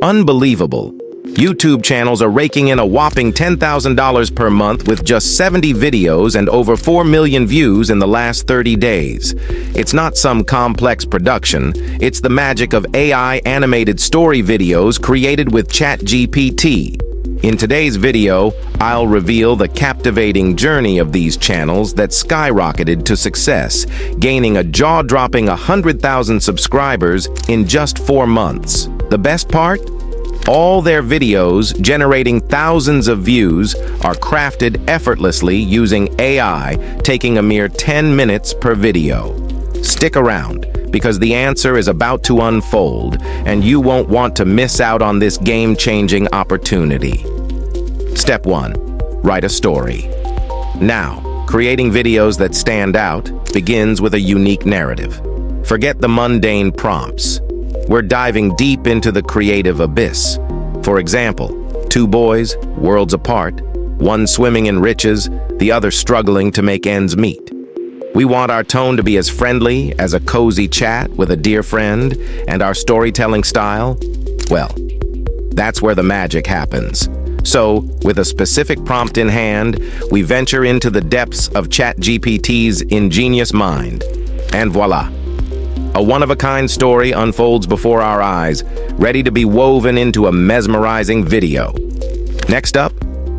Unbelievable. YouTube channels are raking in a whopping $10,000 per month with just 70 videos and over 4 million views in the last 30 days. It's not some complex production, it's the magic of AI animated story videos created with ChatGPT. In today's video, I'll reveal the captivating journey of these channels that skyrocketed to success, gaining a jaw-dropping 100,000 subscribers in just 4 months. The best part? All their videos, generating thousands of views, are crafted effortlessly using AI, taking a mere 10 minutes per video. Stick around, because the answer is about to unfold, and you won't want to miss out on this game-changing opportunity. Step 1. Write a story. Now, creating videos that stand out begins with a unique narrative. Forget the mundane prompts. We're diving deep into the creative abyss. For example, 2 boys, worlds apart, one swimming in riches, the other struggling to make ends meet. We want our tone to be as friendly as a cozy chat with a dear friend, and our storytelling style, well, that's where the magic happens. So, with a specific prompt in hand, we venture into the depths of ChatGPT's ingenious mind. And voila! A one-of-a-kind story unfolds before our eyes, ready to be woven into a mesmerizing video. Next up,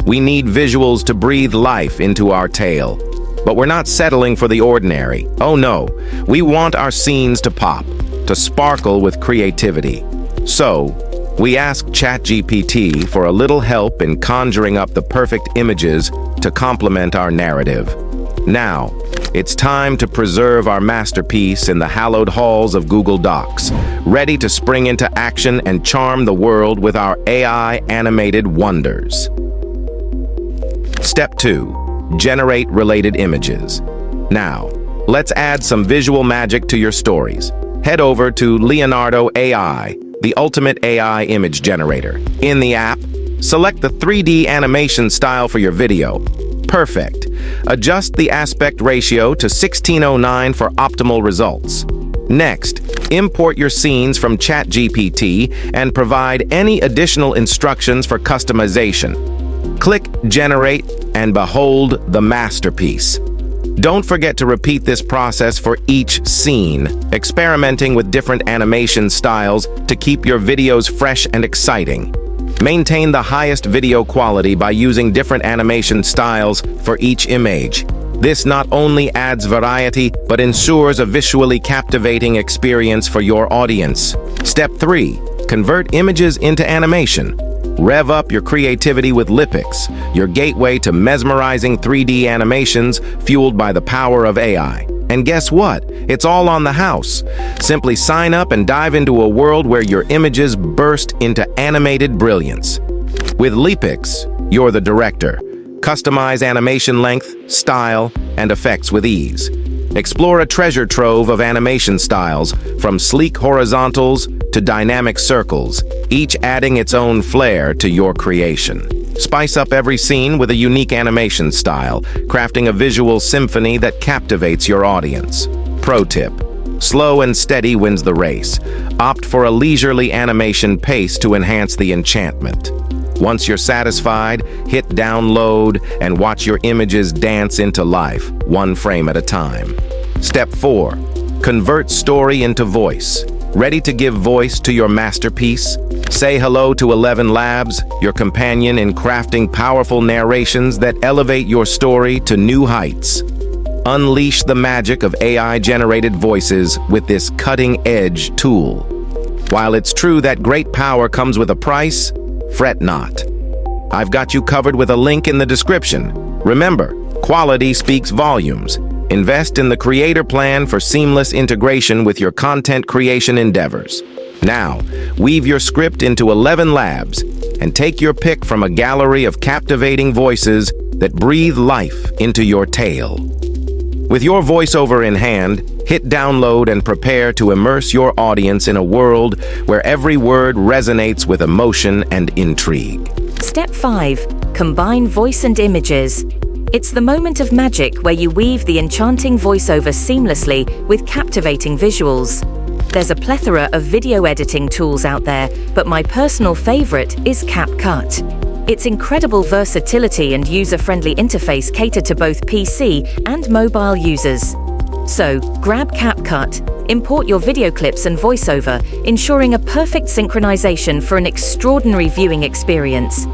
we need visuals to breathe life into our tale. But we're not settling for the ordinary. Oh no, we want our scenes to pop, to sparkle with creativity. So, we ask ChatGPT for a little help in conjuring up the perfect images to complement our narrative. Now, it's time to preserve our masterpiece in the hallowed halls of Google Docs, ready to spring into action and charm the world with our AI animated wonders. Step 2. Generate related images. Now, let's add some visual magic to your stories. Head over to Leonardo AI, the ultimate AI image generator. In the app, select the 3D animation style for your video. Perfect. Adjust the aspect ratio to 16:9 for optimal results. Next, import your scenes from ChatGPT and provide any additional instructions for customization. Click Generate and behold the masterpiece. Don't forget to repeat this process for each scene, experimenting with different animation styles to keep your videos fresh and exciting. Maintain the highest video quality by using different animation styles for each image. This not only adds variety, but ensures a visually captivating experience for your audience. Step 3. Convert images into animation. Rev up your creativity with Lipix, your gateway to mesmerizing 3D animations fueled by the power of AI. And guess what? It's all on the house. Simply sign up and dive into a world where your images burst into animated brilliance. With Lipix, you're the director. Customize animation length, style, and effects with ease. Explore a treasure trove of animation styles, from sleek horizontals to dynamic circles, each adding its own flair to your creation. Spice up every scene with a unique animation style, crafting a visual symphony that captivates your audience. Pro tip: slow and steady wins the race. Opt for a leisurely animation pace to enhance the enchantment. Once you're satisfied, hit download and watch your images dance into life, one frame at a time. Step 4. Convert story into voice. Ready to give voice to your masterpiece? Say hello to 11 Labs, your companion in crafting powerful narrations that elevate your story to new heights. Unleash the magic of AI-generated voices with this cutting-edge tool. While it's true that great power comes with a price, fret not. I've got you covered with a link in the description. Remember, quality speaks volumes. Invest in the Creator Plan for seamless integration with your content creation endeavors. Now, weave your script into 11 Labs and take your pick from a gallery of captivating voices that breathe life into your tale. With your voiceover in hand, hit download and prepare to immerse your audience in a world where every word resonates with emotion and intrigue. Step 5. Combine voice and images. It's the moment of magic where you weave the enchanting voiceover seamlessly with captivating visuals. There's a plethora of video editing tools out there, but my personal favorite is CapCut. Its incredible versatility and user-friendly interface cater to both PC and mobile users. So, grab CapCut, import your video clips and voiceover, ensuring a perfect synchronization for an extraordinary viewing experience.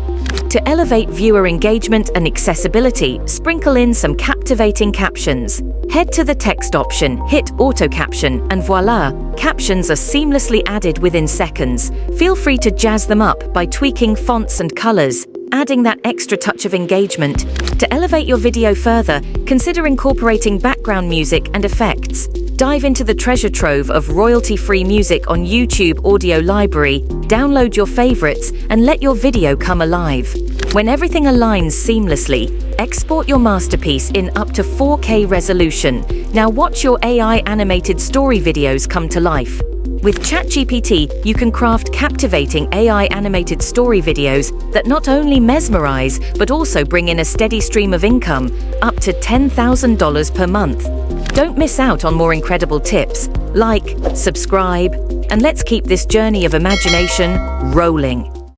To elevate viewer engagement and accessibility, sprinkle in some captivating captions. Head to the text option, hit Auto Caption, and voila! Captions are seamlessly added within seconds. Feel free to jazz them up by tweaking fonts and colors, adding that extra touch of engagement. To elevate your video further, consider incorporating background music and effects. Dive into the treasure trove of royalty-free music on YouTube Audio Library, download your favorites, and let your video come alive. When everything aligns seamlessly, export your masterpiece in up to 4K resolution. Now watch your AI animated story videos come to life. With ChatGPT, you can craft captivating AI animated story videos that not only mesmerize, but also bring in a steady stream of income, up to $10,000 per month. Don't miss out on more incredible tips. Like, subscribe, and let's keep this journey of imagination rolling.